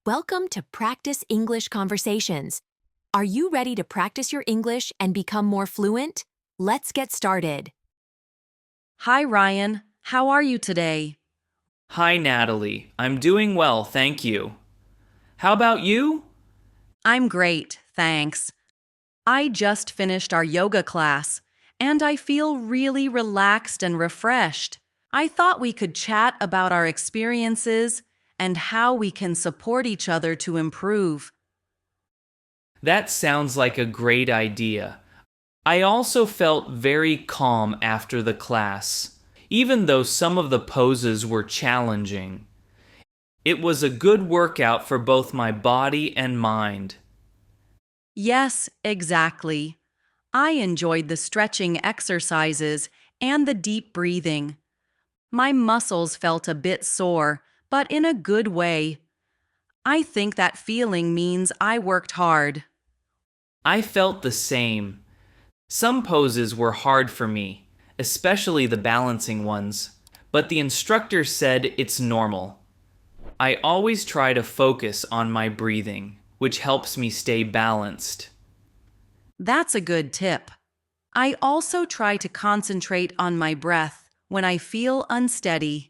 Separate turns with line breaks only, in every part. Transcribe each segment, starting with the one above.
Welcome to Practice English Conversations. Are you ready to practice your English and become more fluent? Let's get started.
Hi, Ryan. How are you today?
Hi, Natalie. I'm doing well, thank you. How about you?
I'm great, thanks. I just finished our yoga class, and I feel really relaxed and refreshed. I thought we could chat about our experiences and how we can support each other to improve.
That sounds like a great idea. I also felt very calm after the class, even though some of the poses were challenging. It was a good workout for both my body and mind.
Yes, exactly. I enjoyed the stretching exercises and the deep breathing. My muscles felt a bit sore, but in a good way. I think that feeling means I worked hard.
I felt the same. Some poses were hard for me, especially the balancing ones, but the instructor said it's normal. I always try to focus on my breathing, which helps me stay balanced.
That's a good tip. I also try to concentrate on my breath when I feel unsteady.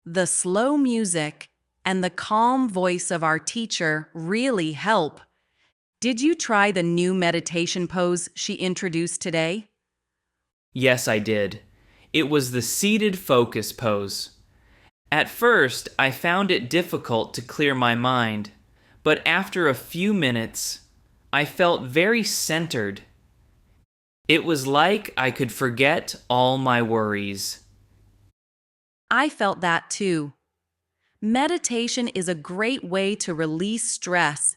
The slow music and the calm voice of our teacher really help. Did you try the new meditation pose she introduced today?
Yes, I did. It was the seated focus pose. At first, I found it difficult to clear my mind, but after a few minutes, I felt very centered. It was like I could forget all my worries.
I felt that too. Meditation is a great way to release stress.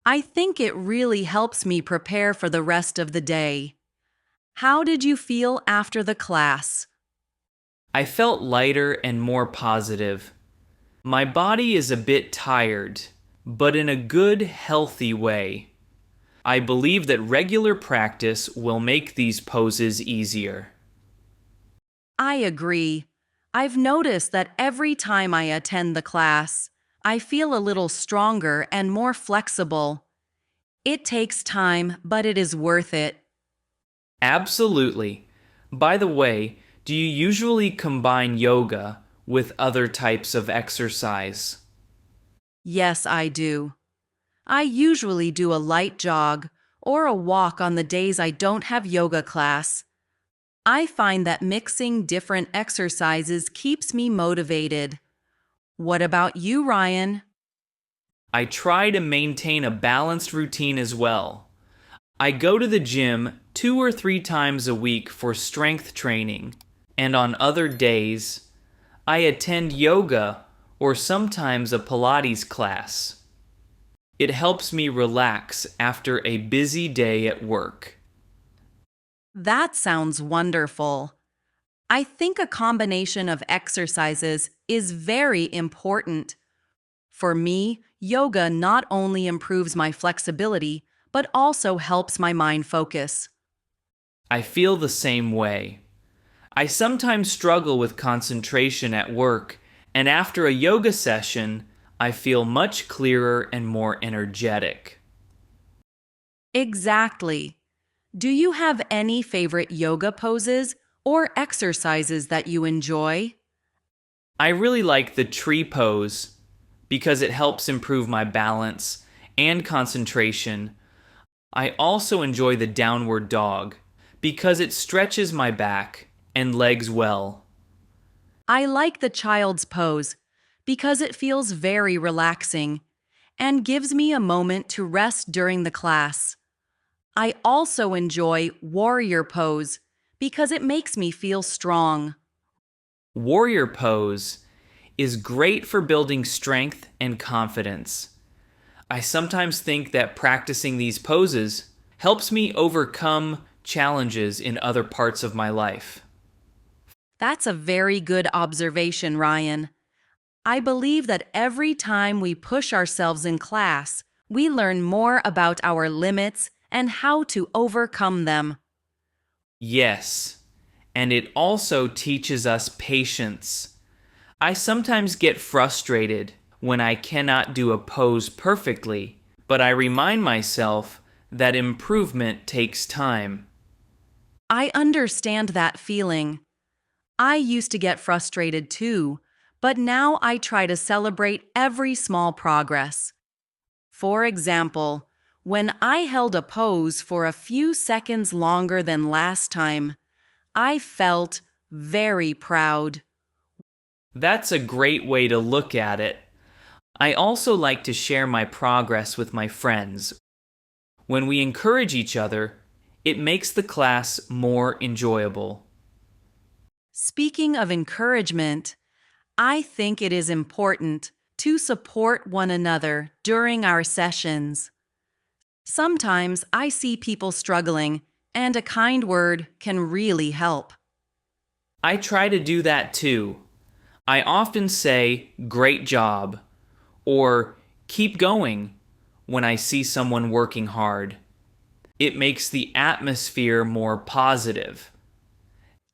I think it really helps me prepare for the rest of the day. How did you feel after the class?
I felt lighter and more positive. My body is a bit tired, but in a good, healthy way. I believe that regular practice will make these poses easier.
I agree. I've noticed that every time I attend the class, I feel a little stronger and more flexible. It takes time, but it is worth it.
Absolutely. By the way, do you usually combine yoga with other types of exercise?
Yes, I do. I usually do a light jog or a walk on the days I don't have yoga class. I find that mixing different exercises keeps me motivated. What about you, Ryan?
I try to maintain a balanced routine as well. I go to the gym 2 or 3 times a week for strength training, and on other days, I attend yoga or sometimes a Pilates class. It helps me relax after a busy day at work.
That sounds wonderful. I think a combination of exercises is very important. For me, yoga not only improves my flexibility, but also helps my mind focus.
I feel the same way. I sometimes struggle with concentration at work, and after a yoga session, I feel much clearer and more energetic.
Exactly. Do you have any favorite yoga poses or exercises that you enjoy?
I really like the tree pose because it helps improve my balance and concentration. I also enjoy the downward dog because it stretches my back and legs well.
I like the child's pose because it feels very relaxing and gives me a moment to rest during the class. I also enjoy warrior pose because it makes me feel strong.
Warrior pose is great for building strength and confidence. I sometimes think that practicing these poses helps me overcome challenges in other parts of my life.
That's a very good observation, Ryan. I believe that every time we push ourselves in class, we learn more about our limits and how to overcome them.
Yes, and it also teaches us patience. I sometimes get frustrated when I cannot do a pose perfectly, but I remind myself that improvement takes time.
I understand that feeling. I used to get frustrated too, but now I try to celebrate every small progress. For example, when I held a pose for a few seconds longer than last time, I felt very proud.
That's a great way to look at it. I also like to share my progress with my friends. When we encourage each other, it makes the class more enjoyable.
Speaking of encouragement, I think it is important to support one another during our sessions. Sometimes I see people struggling, and a kind word can really help.
I try to do that too. I often say, "Great job," or "Keep going," when I see someone working hard. It makes the atmosphere more positive.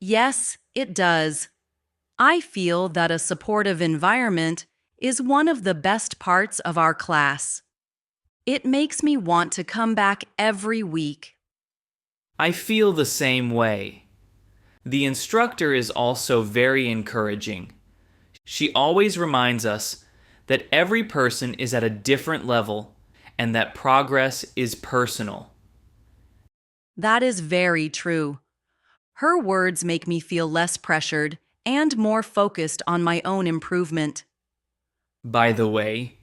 Yes, it does. I feel that a supportive environment is one of the best parts of our class. It makes me want to come back every week.
I feel the same way. The instructor is also very encouraging. She always reminds us that every person is at a different level and that progress is personal.
That is very true. Her words make me feel less pressured and more focused on my own improvement.
By the way,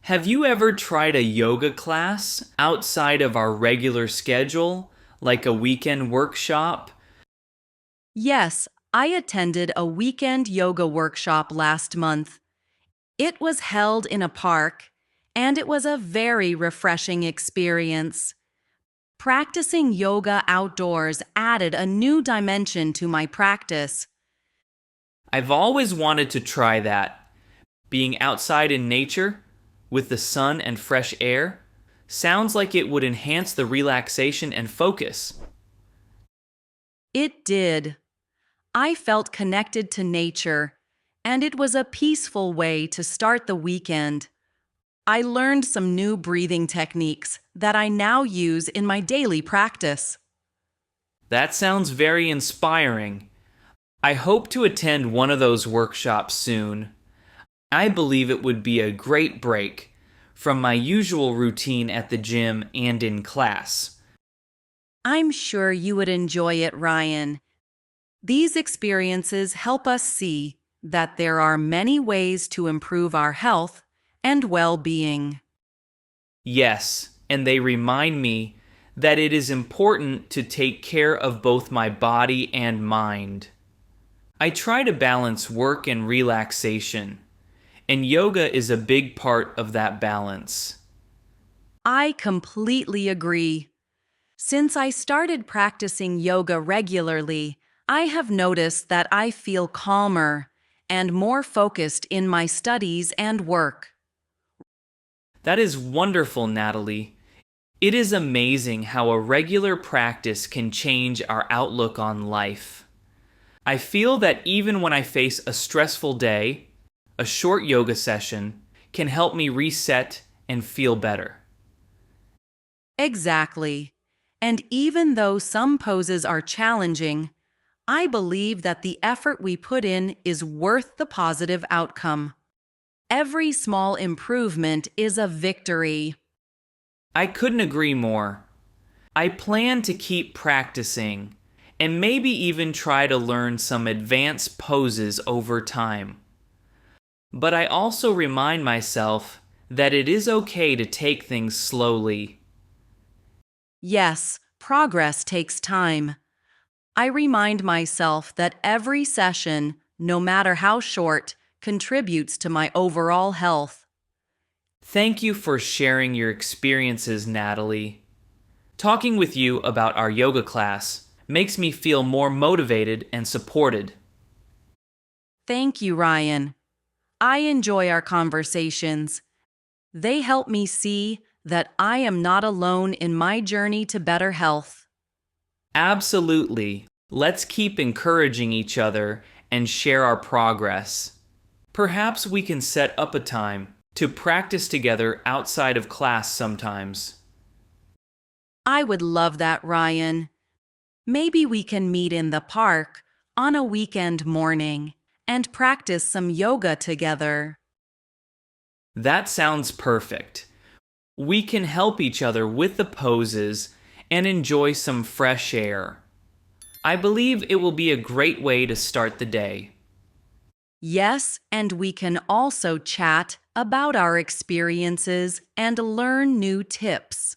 have you ever tried a yoga class outside of our regular schedule, like a weekend workshop?
Yes, I attended a weekend yoga workshop last month. It was held in a park, and it was a very refreshing experience. Practicing yoga outdoors added a new dimension to my practice.
I've always wanted to try that. Being outside in nature, with the sun and fresh air, sounds like it would enhance the relaxation and focus.
It did. I felt connected to nature, and it was a peaceful way to start the weekend. I learned some new breathing techniques that I now use in my daily practice.
That sounds very inspiring. I hope to attend one of those workshops soon. I believe it would be a great break from my usual routine at the gym and in class.
I'm sure you would enjoy it, Ryan. These experiences help us see that there are many ways to improve our health and well-being.
Yes, and they remind me that it is important to take care of both my body and mind. I try to balance work and relaxation, and yoga is a big part of that balance.
I completely agree. Since I started practicing yoga regularly, I have noticed that I feel calmer and more focused in my studies and work.
That is wonderful, Natalie. It is amazing how a regular practice can change our outlook on life. I feel that even when I face a stressful day, a short yoga session can help me reset and feel better.
Exactly. And even though some poses are challenging, I believe that the effort we put in is worth the positive outcome. Every small improvement is a victory.
I couldn't agree more. I plan to keep practicing and maybe even try to learn some advanced poses over time. But I also remind myself that it is okay to take things slowly.
Yes, progress takes time. I remind myself that every session, no matter how short, contributes to my overall health.
Thank you for sharing your experiences, Natalie. Talking with you about our yoga class makes me feel more motivated and supported.
Thank you, Ryan. I enjoy our conversations. They help me see that I am not alone in my journey to better health.
Absolutely. Let's keep encouraging each other and share our progress. Perhaps we can set up a time to practice together outside of class sometimes.
I would love that, Ryan. Maybe we can meet in the park on a weekend morning and practice some yoga together.
That sounds perfect. We can help each other with the poses and enjoy some fresh air. I believe it will be a great way to start the day.
Yes, and we can also chat about our experiences and learn new tips.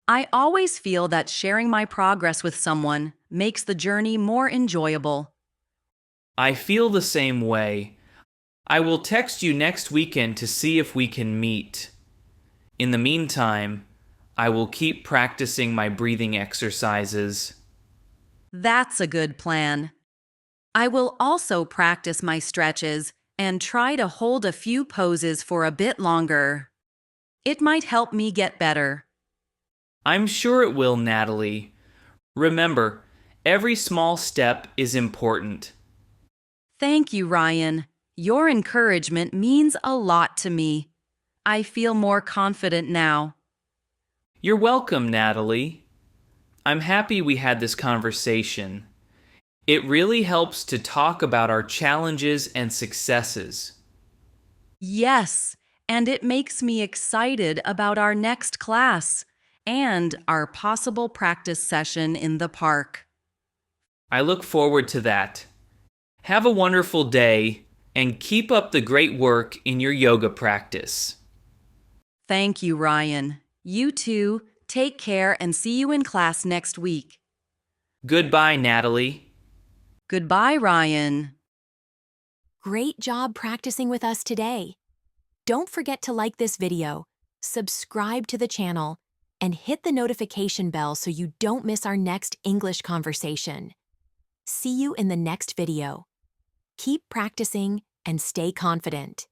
I always feel that sharing my progress with someone makes the journey more enjoyable.
I feel the same way. I will text you next weekend to see if we can meet. In the meantime, I will keep practicing my breathing exercises.
That's a good plan. I will also practice my stretches and try to hold a few poses for a bit longer. It might help me get better.
I'm sure it will, Natalie. Remember, every small step is important.
Thank you, Ryan. Your encouragement means a lot to me. I feel more confident now.
You're welcome, Natalie. I'm happy we had this conversation. It really helps to talk about our challenges and successes.
Yes, and it makes me excited about our next class and our possible practice session in the park.
I look forward to that. Have a wonderful day and keep up the great work in your yoga practice.
Thank you, Ryan. You too. Take care and see you in class next week.
Goodbye, Natalie.
Goodbye, Ryan.
Great job practicing with us today. Don't forget to like this video, subscribe to the channel, and hit the notification bell so you don't miss our next English conversation. See you in the next video. Keep practicing and stay confident.